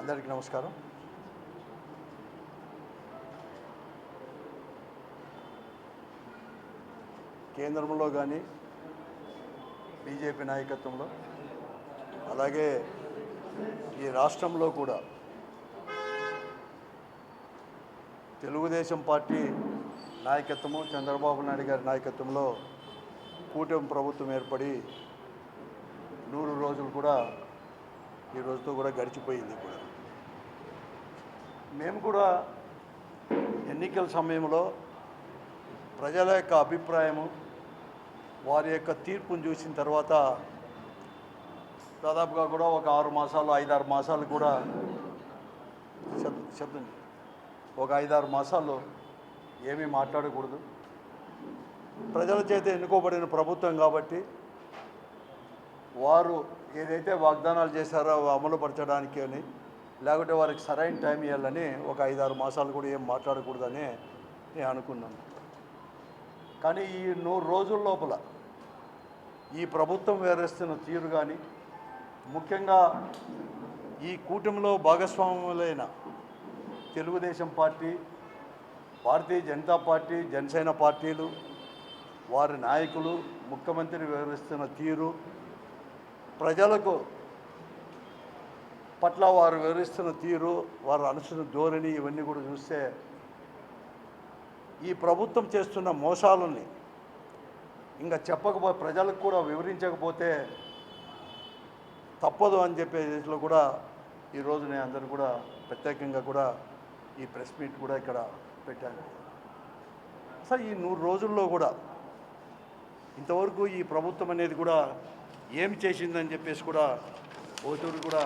అందరికీ నమస్కారం. కేంద్రంలో కానీ బీజేపీ నాయకత్వంలో అలాగే ఈ రాష్ట్రంలో కూడా తెలుగుదేశం పార్టీ నాయకత్వము చంద్రబాబు నాయుడు గారి నాయకత్వంలో కూటమి ప్రభుత్వం ఏర్పడి 100 రోజులు కూడా ఈ రోజుతో కూడా గడిచిపోయింది. కూడా మేము కూడా ఎన్నికల సమయంలో ప్రజల యొక్క అభిప్రాయము వారి యొక్క తీర్పును చూసిన తర్వాత దాదాపుగా కూడా ఒక 6 మాసాలు 5-6 మాసాలు కూడా శబ్దం ఒక 5-6 మాసాలు ఏమీ మాట్లాడకూడదు. ప్రజల చేత ఎన్నుకోబడిన ప్రభుత్వం కాబట్టి వారు ఏదైతే వాగ్దానాలు చేశారో అమలు పరచడానికి అని లేకుంటే వారికి సరైన టైం ఇవ్వాలని ఒక 5-6 మాసాలు కూడా ఏం మాట్లాడకూడదని నేను అనుకున్నాను. కానీ ఈ 100 రోజుల లోపల ఈ ప్రభుత్వం వ్యవహరిస్తున్న తీరు కానీ ముఖ్యంగా ఈ కూటమిలో భాగస్వాములైన తెలుగుదేశం పార్టీ, భారతీయ జనతా పార్టీ, జనసేన పార్టీలు, వారి నాయకులు, ముఖ్యమంత్రి వ్యవహరిస్తున్న తీరు, ప్రజలకు పట్ల వారు వివరిస్తున్న తీరు, వారు అనుసరిస్తున్న ధోరణి ఇవన్నీ కూడా చూస్తే ఈ ప్రభుత్వం చేస్తున్న మోసాలని ఇంకా చెప్పకపోతే ప్రజలకు కూడా వివరించకపోతే తప్పదు అని చెప్పే దేశంలో కూడా ఈరోజు నేను అందరూ కూడా ప్రత్యేకంగా కూడా ఈ ప్రెస్ మీట్ కూడా ఇక్కడ పెట్టాను. సార్ ఈ 100 రోజుల్లో కూడా ఇంతవరకు ఈ ప్రభుత్వం అనేది కూడా ఏమి చేసిందని చెప్పేసి కూడా ఒకటి కూడా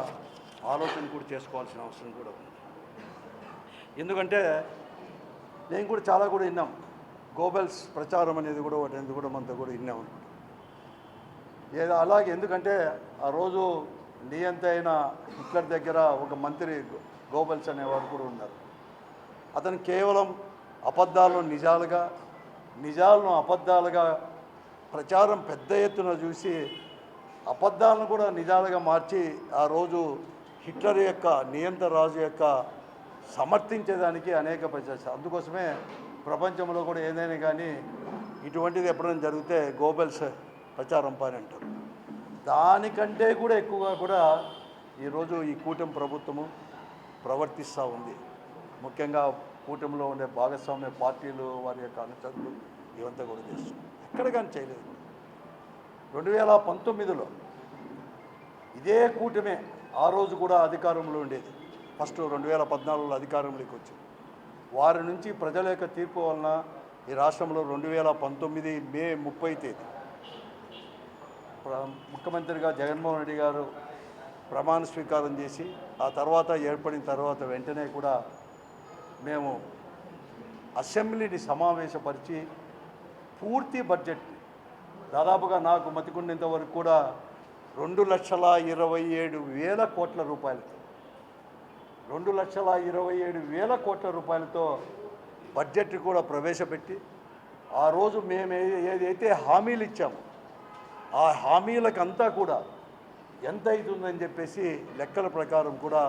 ఆలోచన కూడా చేసుకోవాల్సిన అవసరం కూడా ఉంది. ఎందుకంటే నేను కూడా చాలా కూడా విన్నాం, గోబెల్స్ ప్రచారం అనేది కూడా ఒకటి ఎందుకు కూడా మనతో కూడా విన్నాం అనుకుంటా. ఏదో అలాగే ఎందుకంటే ఆ రోజు నియంత అయిన హిట్లర్ దగ్గర ఒక మంత్రి గోబెల్స్ అనేవాడు కూడా ఉన్నారు. అతను కేవలం అబద్ధాలను నిజాలుగా, నిజాలను అబద్ధాలుగా ప్రచారం పెద్ద ఎత్తున చూసి అబద్ధాలను కూడా నిజాలుగా మార్చి ఆ రోజు హిట్లర్ యొక్క నియంత రాజు యొక్క సమర్థించేదానికి అనేక ప్రచారం. అందుకోసమే ప్రపంచంలో కూడా ఏదైనా కానీ ఇటువంటిది ఎప్పుడైనా జరిగితే గోబెల్స్ ప్రచారం పని అంటారు. దానికంటే కూడా ఎక్కువగా కూడా ఈరోజు ఈ కూటమి ప్రభుత్వము ప్రవర్తిస్తూ ఉంది. ముఖ్యంగా కూటమిలో ఉండే భాగస్వామ్య పార్టీలు, వారి యొక్క అనుచరులు ఇవంతా కూడా చేస్తున్నారు. ఎక్కడ కానీ చేయలేదు. 2019లో ఇదే కూటమే ఆ రోజు కూడా అధికారంలో ఉండేది. ఫస్ట్ 2014లో అధికారంలోకి వచ్చింది. వారి నుంచి ప్రజల యొక్క తీర్పు వలన ఈ రాష్ట్రంలో 2019 మే 30 తేదీ ముఖ్యమంత్రిగా జగన్మోహన్ రెడ్డి గారు ప్రమాణ స్వీకారం చేసి ఆ తర్వాత ఏర్పడిన తర్వాత వెంటనే కూడా మేము అసెంబ్లీని సమావేశపరిచి పూర్తి బడ్జెట్ దాదాపుగా నాకు మతికుండేంత వరకు కూడా 2,27,000 కోట్ల రూపాయలతో 2,27,000 కోట్ల రూపాయలతో బడ్జెట్ కూడా ప్రవేశపెట్టి ఆ రోజు మేము ఏదైతే హామీలు ఇచ్చామో ఆ హామీలకంతా కూడా ఎంత అవుతుందని చెప్పేసి లెక్కల ప్రకారం కూడా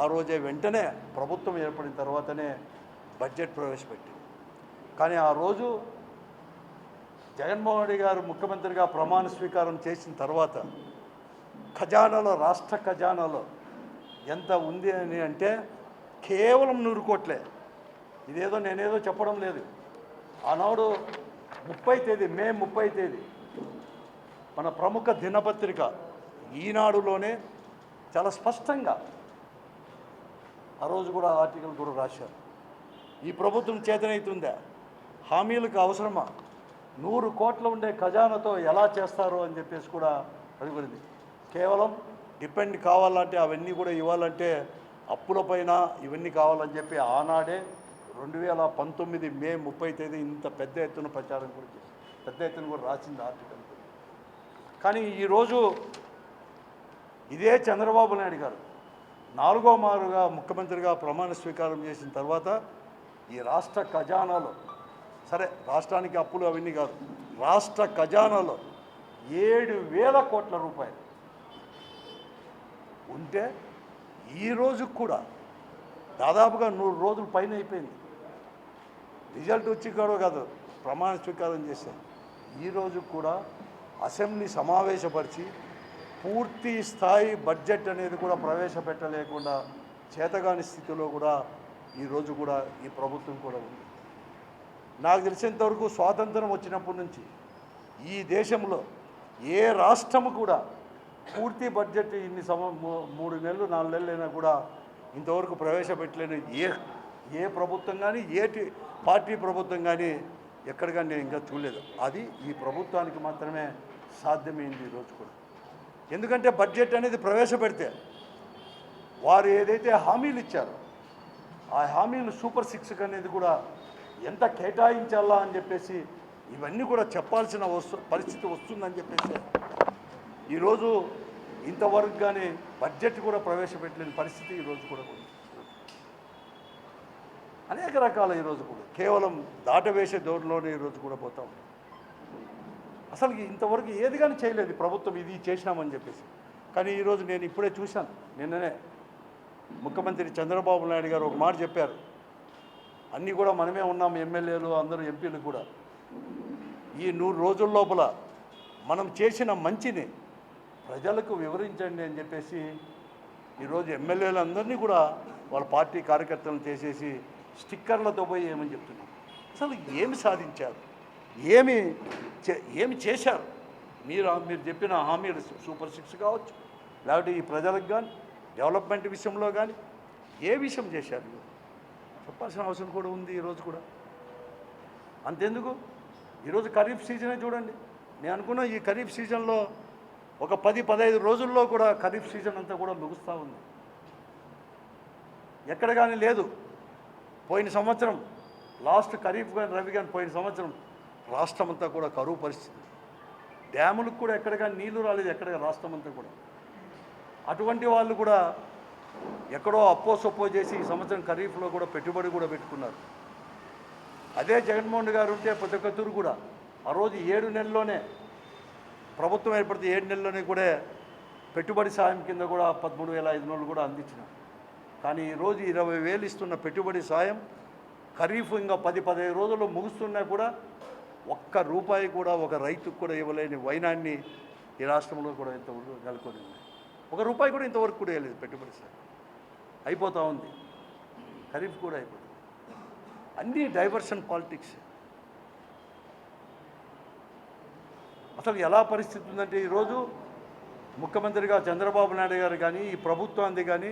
ఆ రోజే వెంటనే ప్రభుత్వం ఏర్పడిన తర్వాతనే బడ్జెట్ ప్రవేశపెట్టింది. కానీ ఆ రోజు జగన్మోహన్ రెడ్డి గారు ముఖ్యమంత్రిగా ప్రమాణ స్వీకారం చేసిన తర్వాత ఖజానాలో, రాష్ట్ర ఖజానాలో ఎంత ఉంది అని అంటే కేవలం 100 కోట్లే. ఇదేదో నేనేదో చెప్పడం లేదు. ఆనాడు 30 తేదీ మే 30 తేదీ మన ప్రముఖ దినపత్రిక ఈనాడులోనే చాలా స్పష్టంగా ఆ రోజు కూడా ఆర్టికల్ కూడా రాశారు. ఈ ప్రభుత్వం చేతనైతుందా, హామీలకు అవసరమా, 100 కోట్ల ఉండే ఖజానాతో ఎలా చేస్తారు అని చెప్పేసి కూడా అడుగుతుంది. కేవలం డిపెండ్ కావాలంటే అవన్నీ కూడా ఇవ్వాలంటే అప్పులపైన ఇవన్నీ కావాలని చెప్పి ఆనాడే 2019 మే 30 తేదీ ఇంత పెద్ద ఎత్తున ప్రచారం కూడా చేసి పెద్ద ఎత్తున కూడా రాసింది ఆర్టికల్. కానీ ఈరోజు ఇదే చంద్రబాబు నాయుడు గారు 4వ మారుగా ముఖ్యమంత్రిగా ప్రమాణ స్వీకారం చేసిన తర్వాత ఈ రాష్ట్ర ఖజానాలో, సరే రాష్ట్రానికి అప్పులు అవన్నీ కాదు, రాష్ట్ర ఖజానాలో 7,000 కోట్ల రూపాయలు ఉంటే ఈ రోజు కూడా దాదాపుగా 100 రోజుల పైన అయిపోయింది. రిజల్ట్ వచ్చి కూడా కాదు, ప్రమాణ స్వీకారం చేశారు. ఈరోజు కూడా అసెంబ్లీ సమావేశపరిచి పూర్తి స్థాయి బడ్జెట్ అనేది కూడా ప్రవేశపెట్టలేకుండా చేతగాని స్థితిలో కూడా ఈరోజు కూడా ఈ ప్రభుత్వం కూడా ఉంది. నాకు తెలిసినంతవరకు స్వాతంత్రం వచ్చినప్పటి నుంచి ఈ దేశంలో ఏ రాష్ట్రము కూడా పూర్తి బడ్జెట్ ఇన్ని 3 నెలలు 4 నెలలు అయినా కూడా ఇంతవరకు ప్రవేశపెట్టలేని ఏ ప్రభుత్వం కానీ పార్టీ ప్రభుత్వం కానీ ఎక్కడ కానీ నేను ఇంకా చూడలేదు. అది ఈ ప్రభుత్వానికి మాత్రమే సాధ్యమైంది ఈరోజు కూడా. ఎందుకంటే బడ్జెట్ అనేది ప్రవేశపెడితే వారు ఏదైతే హామీలు ఇచ్చారో ఆ హామీలు సూపర్ 6 అనేది కూడా ఎంత కేటాయించాలా అని చెప్పేసి ఇవన్నీ కూడా చెప్పాల్సిన పరిస్థితి వస్తుందని చెప్పేసి ఈరోజు ఇంతవరకు కానీ బడ్జెట్ కూడా ప్రవేశపెట్టలేని పరిస్థితి ఈరోజు కూడా ఉంది. అనేక రకాల ఈరోజు కూడా కేవలం దాటవేసే దోరులోనే ఈరోజు కూడా పోతాం. అసలు ఇంతవరకు ఏది కానీ చేయలేదు ప్రభుత్వం, ఇది చేసినామని చెప్పేసి. కానీ ఈరోజు నేను ఇప్పుడే చూశాను, నిన్ననే ముఖ్యమంత్రి చంద్రబాబు నాయుడు గారు ఒక మాట చెప్పారు. అన్నీ కూడా మనమే ఉన్నాం, ఎమ్మెల్యేలు అందరూ ఎంపీలు కూడా. ఈ 100 రోజుల లోపల మనం చేసిన మంచిని ప్రజలకు వివరించండి అని చెప్పేసి ఈరోజు ఎమ్మెల్యేలందరినీ కూడా వాళ్ళ పార్టీ కార్యకర్తలను చేసేసి స్టిక్కర్లతో పోయి ఏమని చెప్తున్నారు. అసలు ఏమి సాధించారు, ఏమి చేశారు? మీరు చెప్పిన హామీలు సూపర్ 6 కావచ్చు, లేకపోతే ఈ ప్రజలకు కానీ డెవలప్మెంట్ విషయంలో కానీ ఏ విషయం చేశారు చెప్పాల్సిన అవసరం కూడా ఉంది ఈరోజు కూడా. అంతెందుకు, ఈరోజు ఖరీఫ్ సీజనే చూడండి. నేను అనుకున్న ఈ ఖరీఫ్ సీజన్లో ఒక 10-15 రోజుల్లో కూడా ఖరీఫ్ సీజన్ అంతా కూడా ముగుస్తూ ఉంది. ఎక్కడ కానీ లేదు. పోయిన సంవత్సరం లాస్ట్ ఖరీఫ్ కానీ రవి కానీ పోయిన సంవత్సరం రాష్ట్రం అంతా కూడా కరువు పరిస్థితి. డ్యాములకు కూడా ఎక్కడ కానీ నీళ్లు రాలేదు, ఎక్కడ రాష్ట్రం అంతా కూడా. అటువంటి వాళ్ళు కూడా ఎక్కడో అప్పో సొప్పో చేసి ఈ సంవత్సరం ఖరీఫ్లో కూడా పెట్టుబడి కూడా పెట్టుకున్నారు. అదే జగన్మోహన్ గారు ఉంటే ప్రతి ఒక్కరు కూడా ఆ రోజు 7 నెలల్లోనే ప్రభుత్వం ఏర్పడితే 7 నెలల్లోనే కూడా పెట్టుబడి సాయం కింద కూడా 13,500 కూడా అందించినాం. కానీ ఈరోజు 20,000 ఇస్తున్న పెట్టుబడి సాయం ఖరీఫ్ ఇంకా 10-15 రోజుల్లో ముగుస్తున్నా కూడా ఒక్క రూపాయి కూడా ఒక రైతుకు కూడా ఇవ్వలేని వైనాన్ని ఈ రాష్ట్రంలో కూడా ఇంతవరకు నెలకొని ఉంది. ఒక రూపాయి కూడా ఇంతవరకు కూడా వేయలేదు పెట్టుబడి సాయం. అయిపోతూ ఉంది, ఖరీఫ్ కూడా అయిపోతుంది. అన్నీ డైవర్షన్ పాలిటిక్స్. అసలు ఎలా పరిస్థితి ఉందంటే ఈరోజు ముఖ్యమంత్రిగా చంద్రబాబు నాయుడు గారు కానీ ఈ ప్రభుత్వానికి కానీ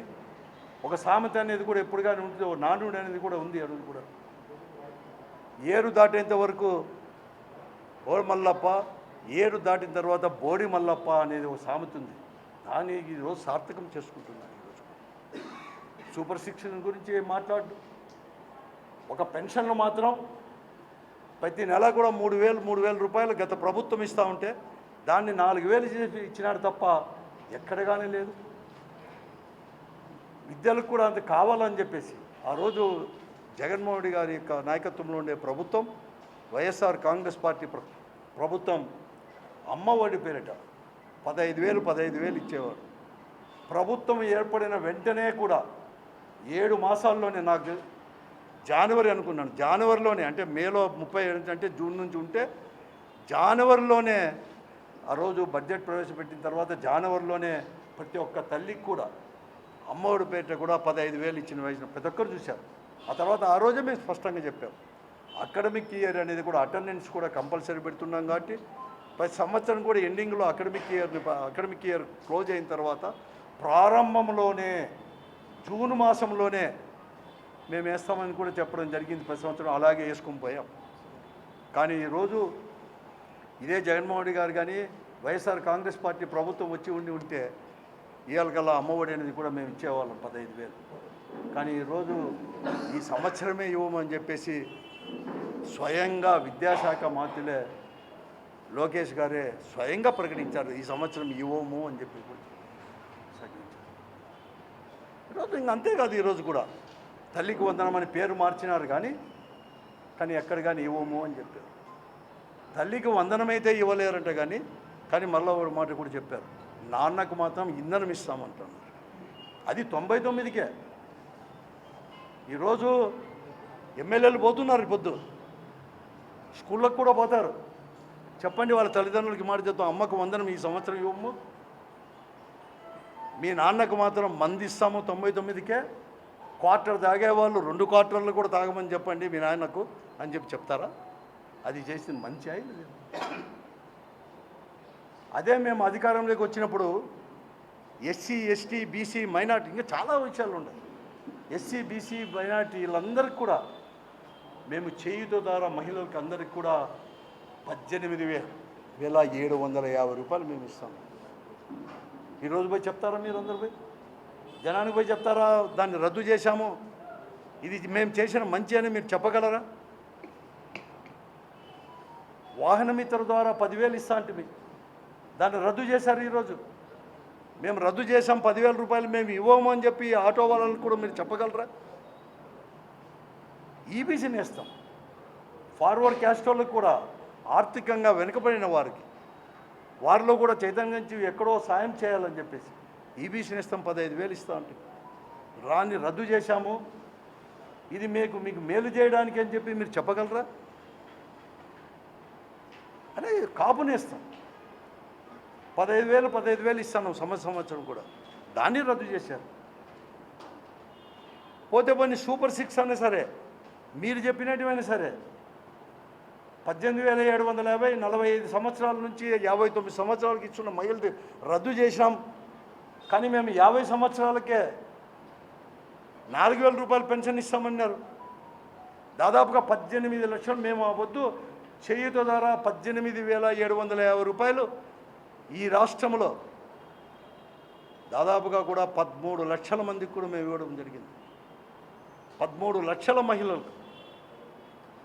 ఒక సామెత అనేది కూడా ఎప్పుడు కానీ ఉంటుంది, ఒక నానుడు అనేది కూడా ఉంది. అడుగు కూడా ఏరు దాటేంత వరకు ఓ మల్లప్ప, ఏరు దాటిన తర్వాత బోడి మల్లప్ప అనేది ఒక సామెత ఉంది. దాన్ని ఈరోజు సార్థకం చేసుకుంటున్నాను. ఈరోజు సూపర్ 6 గురించి మాట్లాడు. ఒక పెన్షన్లు మాత్రం ప్రతి నెల కూడా 3,000 రూపాయలు గత ప్రభుత్వం ఇస్తూ ఉంటే దాన్ని 4,000 చేసి ఇచ్చినాడు తప్ప ఎక్కడ కానీ లేదు. విద్యలకు కూడా అంత కావాలని చెప్పేసి ఆ రోజు జగన్మోహన్ రెడ్డి గారి యొక్క నాయకత్వంలో ఉండే ప్రభుత్వం, వైఎస్ఆర్ కాంగ్రెస్ పార్టీ ప్రభుత్వం అమ్మఒడి పేరిట 15,000 ఇచ్చేవారు. ప్రభుత్వం ఏర్పడిన వెంటనే కూడా 7 మాసాల్లోనే, నాకు జనవరి అనుకున్నాను, జనవరిలోనే అంటే మేలో 30 అంటే జూన్ నుంచి ఉంటే జనవరిలోనే ఆ రోజు బడ్జెట్ ప్రవేశపెట్టిన తర్వాత జనవరిలోనే ప్రతి ఒక్క తల్లికి కూడా అమ్మఒడి పేట కూడా 15,000 ఇచ్చిన వయసున ప్రతి ఒక్కరు చూశారు. ఆ తర్వాత ఆ రోజే మేము స్పష్టంగా చెప్పాం, అకాడమిక్ ఇయర్ అనేది కూడా అటెండెన్స్ కూడా కంపల్సరీ పెడుతున్నాం. కాబట్టి ప్రతి సంవత్సరం కూడా ఎండింగ్లో అకాడమిక్ ఇయర్ క్లోజ్ అయిన తర్వాత ప్రారంభంలోనే జూన్ మాసంలోనే మేము వేస్తామని కూడా చెప్పడం జరిగింది. ప్రతి సంవత్సరం అలాగే వేసుకొని పోయాం. కానీ ఈరోజు ఇదే జగన్మోహన్ రెడ్డి గారు కానీ వైఎస్ఆర్ కాంగ్రెస్ పార్టీ ప్రభుత్వం వచ్చి ఉంటే ఇవాళకల్లా అమ్మఒడి అనేది కూడా మేము ఇచ్చేవాళ్ళం 15,000. కానీ ఈరోజు ఈ సంవత్సరమే ఇవ్వమని చెప్పేసి స్వయంగా విద్యాశాఖ మంత్రులే లోకేష్ గారే స్వయంగా ప్రకటించారు, ఈ సంవత్సరం ఇవ్వము అని చెప్పి కూడా ప్రకటించారు. ఈరోజు ఇంక అంతేకాదు, ఈరోజు కూడా తల్లికి వందనం అని పేరు మార్చినారు కానీ ఎక్కడ కానీ ఇవ్వము అని చెప్పారు. తల్లికి వందనమైతే ఇవ్వలేరంట కానీ మళ్ళీ ఒక మాట కూడా చెప్పారు, నాన్నకు మాత్రం ఇంధనం ఇస్తామంటున్నారు. అది 99కే. ఈరోజు ఎమ్మెల్యేలు పోతున్నారు, పొద్దు స్కూళ్ళకు కూడా పోతారు. చెప్పండి వాళ్ళ తల్లిదండ్రులకి మాట చెప్తాం, అమ్మకు వందనం ఈ సంవత్సరం ఇవ్వము, మీ నాన్నకు మాత్రం మంది ఇస్తాము 99కే, క్వార్టర్ తాగేవాళ్ళు 2 క్వార్టర్లు కూడా తాగమని చెప్పండి మీ నాన్నకు అని చెప్తారా? అది చేసింది మంచి అయింది. అదే మేము అధికారంలోకి వచ్చినప్పుడు ఎస్సీ, ఎస్టీ, బీసీ, మైనార్టీ, ఇంకా చాలా విషయాలు ఉన్నాయి. ఎస్సీ, బీసీ, మైనార్టీ వీళ్ళందరికీ కూడా మేము చేయుత ద్వారా మహిళలకు అందరికి కూడా 18,750 రూపాయలు మేము ఇస్తాం. ఈరోజు పోయి చెప్తారా? మీరు అందరు పోయి జనానికి పోయి చెప్తారా దాన్ని రద్దు చేశాము, ఇది మేము చేసిన మంచి అని మీరు చెప్పగలరా? వాహనమిత్ర ద్వారా 10,000 ఇస్తా అంటే దాన్ని రద్దు చేశారు. ఈరోజు మేము రద్దు చేశాం, 10,000 రూపాయలు మేము ఇవ్వము అని చెప్పి ఆటో వాళ్ళకు కూడా మీరు చెప్పగలరా? ఈబీసీని ఇస్తాం. ఫార్వర్డ్ క్యాస్ట్ వాళ్ళకు కూడా ఆర్థికంగా వెనుకబడిన వారిలో కూడా చైతన్యించి ఎక్కడో సాయం చేయాలని చెప్పేసి ఈబీసీని ఇస్తాం, 15,000 ఇస్తాం అంటే రాన్ని రద్దు చేశాము, ఇది మీకు మేలు చేయడానికి అని చెప్పి మీరు చెప్పగలరా? అనే కాపుని ఇస్తాం, 15,000 ఇస్తాను సంవత్సరం కూడా, దాన్ని రద్దు చేశారు. పోతే పోనీ సూపర్ 6 అనే సరే మీరు చెప్పినట్టువైనా సరే 18,750 45 సంవత్సరాల నుంచి 59 సంవత్సరాలకి ఇచ్చిన మహిళలు రద్దు చేసినాం. కానీ మేము 50 సంవత్సరాలకే 4,000 రూపాయలు పెన్షన్ ఇస్తామన్నారు. దాదాపుగా 18 లక్షలు మేము ఆ వద్దు చేయుత ద్వారా 18,750 రూపాయలు ఈ రాష్ట్రంలో దాదాపుగా కూడా 13 లక్షల మందికి కూడా మేము ఇవ్వడం జరిగింది. 13 లక్షల మహిళలకు.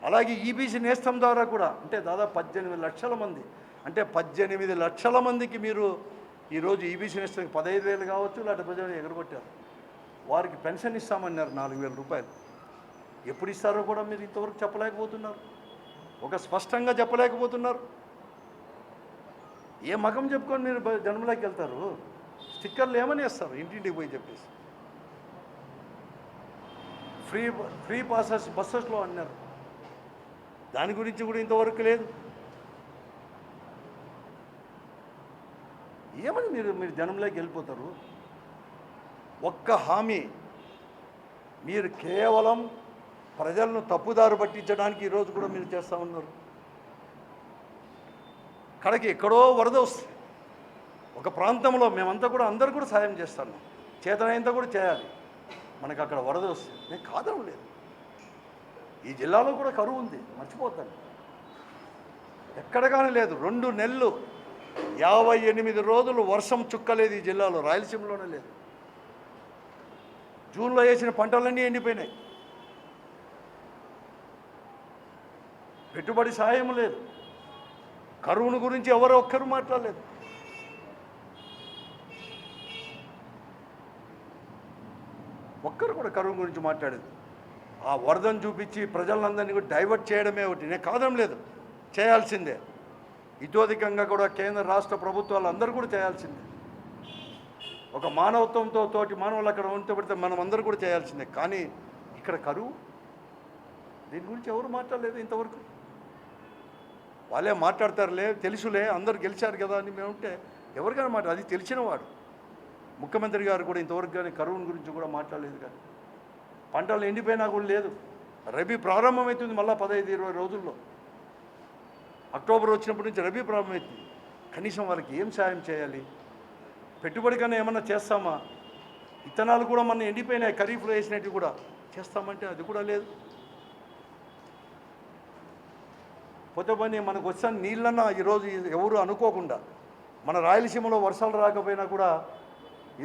అలాగే ఈబీసీ నేస్తం ద్వారా కూడా అంటే దాదాపు 18 లక్షల మంది, అంటే 18 లక్షల మందికి మీరు ఈరోజు ఈబీసీ నేస్తం 15,000 కావచ్చు, లేకపోతే ప్రజలు ఎగరగొట్టారు. వారికి పెన్షన్ ఇస్తామన్నారు 4,000 రూపాయలు. ఎప్పుడు ఇస్తారో కూడా మీరు ఇంతవరకు చెప్పలేకపోతున్నారు, ఒక స్పష్టంగా చెప్పలేకపోతున్నారు. ఏ మగం చెప్పుకొని మీరు జన్మలోకి వెళ్తారు? స్టిక్కర్లు ఏమని వేస్తారు ఇంటింటికి పోయి చెప్పేసి. ఫ్రీ పాసెస్ బస్సెస్లో అన్నారు, దాని గురించి కూడా ఇంతవరకు లేదు. ఏమని మీరు జనంలోకి వెళ్ళిపోతారు? ఒక్క హామీ మీరు కేవలం ప్రజలను తప్పుదారు పట్టించడానికి ఈరోజు కూడా మీరు చేస్తూ ఉన్నారు. కడకి ఎక్కడో వరద వస్తుంది ఒక ప్రాంతంలో, మేమంతా కూడా అందరూ కూడా సాయం చేస్తాను, చేతనైనంత కూడా చేయాలి. మనకు అక్కడ వరద వస్తుంది, నేను కాదడం లేదు. ఈ జిల్లాలో కూడా కరువు ఉంది, మర్చిపోతాను. ఎక్కడ కానీ లేదు. 2 నెలలు 58 రోజులు వర్షం చుక్కలేదు ఈ జిల్లాలో, రాయలసీమలోనే లేదు. జూన్లో వేసిన పంటలన్నీ ఎండిపోయినాయి. పెట్టుబడి సాయం లేదు. కరువును గురించి ఎవరో ఒక్కరు మాట్లాడలేదు. ఒక్కరు కూడా కరువు గురించి మాట్లాడేది. ఆ వరదను చూపించి ప్రజలందరినీ కూడా డైవర్ట్ చేయడమే ఒకటి, నేను కాదడం లేదు, చేయాల్సిందే. ఇతోధికంగా కూడా కేంద్ర రాష్ట్ర ప్రభుత్వాలు అందరూ కూడా చేయాల్సిందే. ఒక మానవత్వంతో తోటి మానవులు అక్కడ ఉంటే పడితే మనం అందరూ కూడా చేయాల్సిందే. కానీ ఇక్కడ కరువు, దీని గురించి ఎవరు మాట్లాడలేదు ఇంతవరకు. వాళ్ళే మాట్లాడతారులే, తెలుసులే, అందరు గెలిచారు కదా అని మేము ఉంటే ఎవరికైనా అది తెలిసినవాడు. ముఖ్యమంత్రి గారు కూడా ఇంతవరకు కానీ కరువుని గురించి కూడా మాట్లాడలేదు. కానీ పంటలు ఎండిపోయినా కూడా లేదు. రబీ ప్రారంభమవుతుంది మళ్ళీ 15-20 రోజుల్లో. అక్టోబర్ వచ్చినప్పటి నుంచి రబీ ప్రారంభమవుతుంది. కనీసం వాళ్ళకి ఏం సాయం చేయాలి? పెట్టుబడి కన్నా ఏమన్నా చేస్తామా? విత్తనాలు కూడా మన ఎండిపోయినాయి, ఖరీఫ్లో వేసినట్టు కూడా చేస్తామంటే అది కూడా లేదు. పోతే పని మనకు వచ్చిన నీళ్ళన్నా ఈరోజు ఎవరు అనుకోకుండా, మన రాయలసీమలో వర్షాలు రాకపోయినా కూడా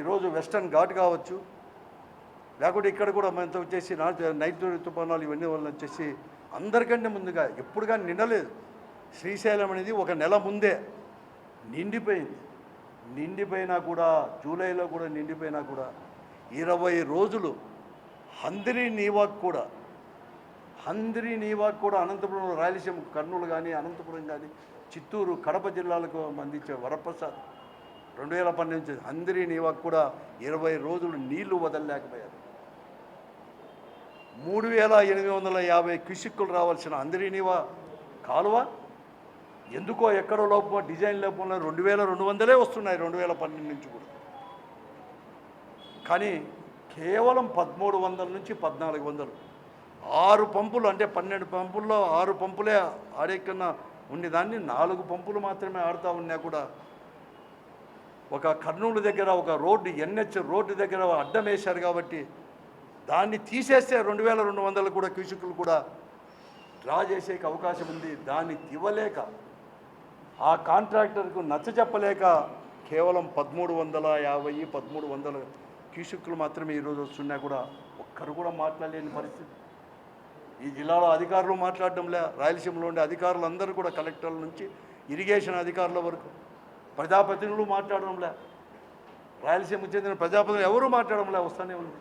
ఈరోజు వెస్టర్న్ ఘాట్ కావచ్చు, లేకుంటే ఇక్కడ కూడా మనతో వచ్చేసి నైట్ తుఫానాలు ఇవన్నీ వల్ల వచ్చేసి అందరికంటే ముందుగా ఎప్పుడు కానీ నిండలేదు. శ్రీశైలం అనేది 1 నెల ముందే నిండిపోయింది. నిండిపోయినా కూడా జూలైలో కూడా నిండిపోయినా కూడా 20 రోజులు హంద్రీ నీవాక్ కూడా అనంతపురం, రాయలసీమ, కర్నూలు కానీ, అనంతపురం కానీ, చిత్తూరు, కడప జిల్లాలకు అందించే వరప్రసాద్ 2012 నుంచి అందరి నీవాకు కూడా 20 రోజులు నీళ్లు వదలలేకపోయారు. 3850 క్యూసిక్కులు రావాల్సిన అందరి నీవా కాలువ ఎందుకో ఎక్కడో లోపం డిజైన్ లోపంలో 2200 వస్తున్నాయి 2012 నుంచి కూడా. కానీ కేవలం 1300 నుంచి 1400 6 పంపులు అంటే 12 పంపుల్లో 6 పంపులే ఆడేకన్నా ఉండేదాన్ని 4 పంపులు మాత్రమే ఆడుతూ ఉన్నా కూడా ఒక కర్నూలు దగ్గర ఒక రోడ్డు NH రోడ్డు దగ్గర అడ్డం వేశారు కాబట్టి దాన్ని తీసేస్తే 2200 కూడా క్యూసిక్కులు కూడా డ్రా చేసేకి అవకాశం ఉంది. దాన్ని ఇవ్వలేక ఆ కాంట్రాక్టర్కు నచ్చజెప్పలేక కేవలం 1350 1300 క్యూసిక్కులు మాత్రమే ఈరోజు వస్తున్నా కూడా ఒక్కరు కూడా మాట్లాడలేని పరిస్థితి. ఈ జిల్లాలో అధికారులు మాట్లాడడంలే, రాయలసీమలో ఉండే అధికారులు అందరూ కూడా కలెక్టర్ల నుంచి ఇరిగేషన్ అధికారుల వరకు ప్రజాప్రతినిధులు మాట్లాడడంలే, రాయలసీమకు చెందిన ప్రజాప్రతినిధులు ఎవరూ మాట్లాడడంలే, వస్తూనే ఉంది.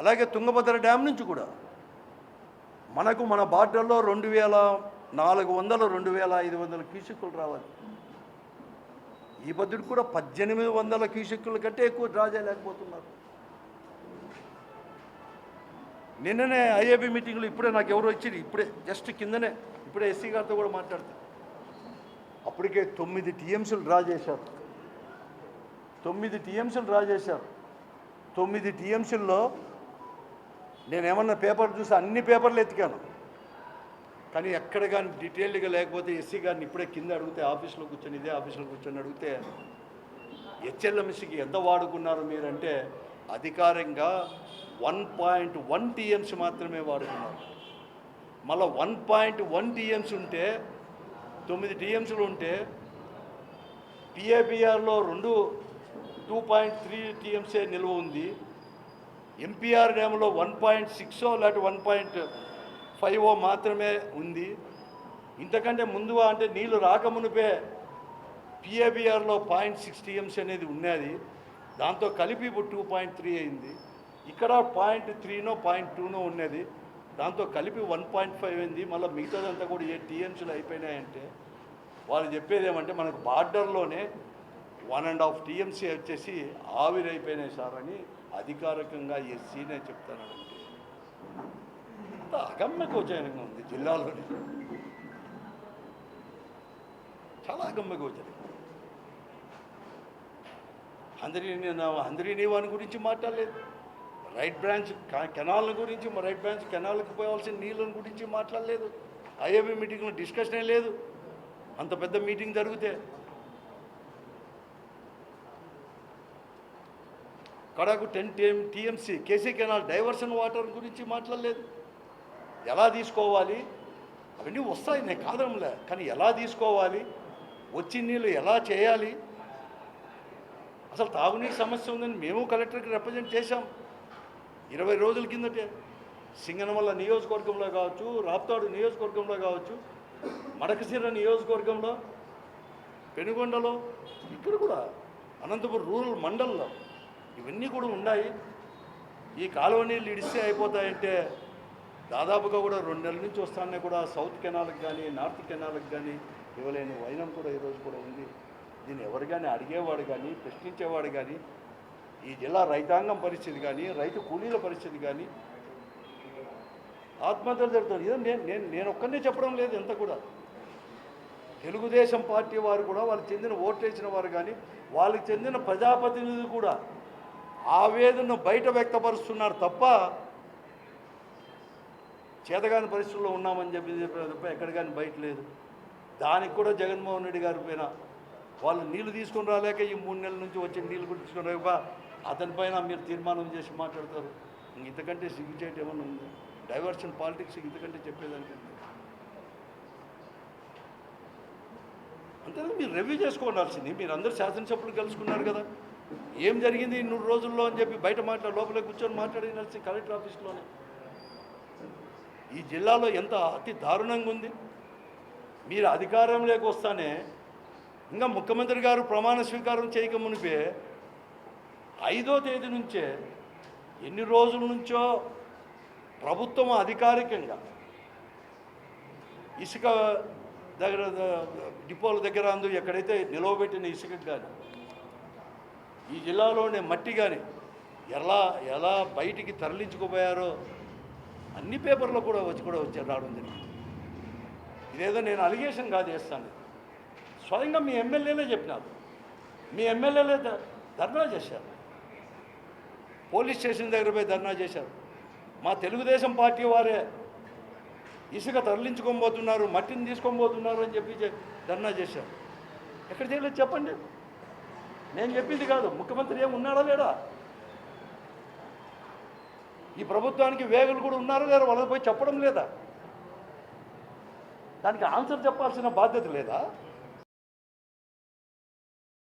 అలాగే తుంగభద్ర డ్యామ్ నుంచి కూడా మనకు మన బార్డర్లో 2400 2500 క్యూసిక్కులు రావాలి. ఈ బద్దుడు కూడా 1800 క్యూసిక్కుల కంటే ఎక్కువ డ్రా చేయలేకపోతున్నారు. నిన్ననే ఐఏబీ మీటింగ్లో ఇప్పుడే నాకు ఎవరు వచ్చింది, ఇప్పుడే జస్ట్ కిందనే ఇప్పుడే ఎస్సీ గారితో కూడా మాట్లాడతాను. అప్పటికే 9 టీఎంసీలు డ్రా చేశారు. 9 టీఎంసీలు డ్రా చేశారు. 9 టీఎంసీల్లో నేనేమన్నా పేపర్ చూసి అన్ని పేపర్లు ఎత్తికాను, కానీ ఎక్కడ కానీ డీటెయిల్డ్గా లేకపోతే ఎస్సీ గారిని ఇప్పుడే కింద అడిగితే ఆఫీస్లో కూర్చొని ఇదే ఆఫీస్లో కూర్చొని అడిగితే హెచ్ఎల్ఎంసీకి ఎంత వాడుకున్నారు మీరంటే అధికారంగా 1.1 టీఎంసీ మాత్రమే వాడుకున్నారు. మళ్ళీ 1.1 టీఎంసీ ఉంటే 9 టీఎంసీలు ఉంటే పిఏబిఆర్లో 2.3 టీఎంసీ నిల్వ ఉంది. ఎంపీఆర్ డ్యామ్లో 1.6 లేకపోతే 1.5 మాత్రమే ఉంది. ఇంతకంటే ముందు అంటే నీళ్లు రాకమునిపే పిఏబిఆర్లో 0.6 టీఎంసీ అనేది ఉన్నది. దాంతో కలిపి ఇప్పుడు 2.3 అయింది. ఇక్కడ 0.3నో 0.2నో ఉన్నది. దాంతో కలిపి 1.5 అయింది. మళ్ళీ మిగతాదంతా కూడా 8 టీఎంసీలు అయిపోయినాయంటే వాళ్ళు చెప్పేది ఏమంటే మనకు బార్డర్లోనే 1.5 టీఎంసీ వచ్చేసి ఆవిరైపోయినాయి సార్ అని అధికారికంగా ఎస్సీనే చెప్తానంటే అంత అగమ్య గోచరంగా ఉంది. జిల్లాలోనే చాలా అగమ్య గోచరం. అందరి నీవాని గురించి మాట్లాడలేదు. రైట్ బ్రాంచ్ కెనాల్ గురించి, రైట్ బ్రాంచ్ కెనాల్కి పోవాల్సిన నీళ్ళని గురించి మాట్లాడలేదు. ఐఏబీ మీటింగ్లో డిస్కషనే లేదు. అంత పెద్ద మీటింగ్ జరిగితే కడకు 10 TMC KC canal diversion water గురించి మాట్లాడలేదు. ఎలా తీసుకోవాలి అవన్నీ వస్తాయి, నేను కాదనలే, కానీ ఎలా తీసుకోవాలి, వచ్చి నీళ్ళు ఎలా చేయాలి, అసలు తాగునీటి సమస్య ఉందని మేము కలెక్టర్కి రిప్రజెంట్ చేశాం 20 రోజుల కిందటే. సింగనమల్ల నియోజకవర్గంలో కావచ్చు, రాప్తాడు నియోజకవర్గంలో కావచ్చు, మడకశిర నియోజకవర్గంలో, పెనుగొండలో, ఇక్కడ కూడా అనంతపురం రూరల్ మండల్లో ఇవన్నీ కూడా ఉన్నాయి. ఈ కాలువ నీళ్ళు ఇడిస్తే అయిపోతాయంటే దాదాపుగా కూడా 2 నెలల నుంచి వస్తానే కూడా సౌత్ కెనాల్కి కానీ నార్త్ కెనాల్కి కానీ ఇవ్వలేని వైనం కూడా ఈరోజు కూడా ఉంది. దీన్ని ఎవరు కానీ అడిగేవాడు కానీ ప్రశ్నించేవాడు కానీ, ఈ జిల్లా రైతాంగం పరిస్థితి కానీ, రైతు కూలీల పరిస్థితి కానీ, ఆత్మహత్యలు జరుగుతుంది. ఇదో నేను ఒక్కనే చెప్పడం లేదు. ఎంత కూడా తెలుగుదేశం పార్టీ వారు కూడా, వాళ్ళకి చెందిన ఓట్లు వేసిన వారు కానీ, వాళ్ళకి చెందిన ప్రజాప్రతినిధులు కూడా ఆవేదనను బయట వ్యక్తపరుస్తున్నారు తప్ప చేతగాని పరిస్థితుల్లో ఉన్నామని చెప్పి తప్ప ఎక్కడ కానీ బయట లేదు. దానికి కూడా జగన్మోహన్ రెడ్డి గారి పైన వాళ్ళు నీళ్లు తీసుకొని రాలేక ఈ 3 నెలల నుంచి వచ్చే నీళ్ళు కూడా తీసుకొని రాక అతని పైన మీరు తీర్మానం చేసి మాట్లాడతారు. ఇంతకంటే సిగ్గుచేటు ఏమన్నా ఉంది? డైవర్షన్ పాలిటిక్స్ ఇంతకంటే చెప్పేదానికంటే అంతే. మీరు రివ్యూ చేసుకోవాల్సింది. మీరు అందరూ శాసనసభ్యులు కలుసుకున్నారు కదా, ఏం జరిగింది 100 రోజుల్లో అని చెప్పి బయట లోపల కూర్చొని మాట్లాడినాల్సి కలెక్టర్ ఆఫీస్లోనే. ఈ జిల్లాలో ఎంత అతి దారుణంగా ఉంది. మీరు అధికారంలోకి వస్తానే ఇంకా ముఖ్యమంత్రి గారు ప్రమాణ స్వీకారం చేయక మునిపే 5వ తేదీ నుంచే ఎన్ని రోజుల నుంచో ప్రభుత్వం అధికారికంగా ఇసుక దగ్గర డిపోల దగ్గర అందు ఎక్కడైతే నిలవబెట్టిన ఇసుక కానీ ఈ జిల్లాలోని మట్టి కానీ ఎలా ఎలా బయటికి తరలించుకుపోయారో అన్ని పేపర్లో కూడా వచ్చి రావడం జరిగింది. ఇదేదో నేను అలిగేషన్ కాదు చేస్తాను, స్వయంగా మీ ఎమ్మెల్యేలే చెప్పినారు. మీ ఎమ్మెల్యేలే ధర్నా చేశారు, పోలీస్ స్టేషన్ దగ్గర పోయి ధర్నా చేశారు. మా తెలుగుదేశం పార్టీ వారే ఇసుక తరలించుకొని పోతున్నారు, మట్టిని తీసుకొని పోతున్నారు అని చెప్పి ధర్నా చేశారు. ఎక్కడ చేయలేదు చెప్పండి, నేను చెప్పింది కాదు. ముఖ్యమంత్రి ఏమి ఉన్నాడా లేడా? ఈ ప్రభుత్వానికి వేగులు కూడా ఉన్నారా లేరా? వాళ్ళకి పోయి చెప్పడం లేదా? దానికి ఆన్సర్ చెప్పాల్సిన బాధ్యత లేదా?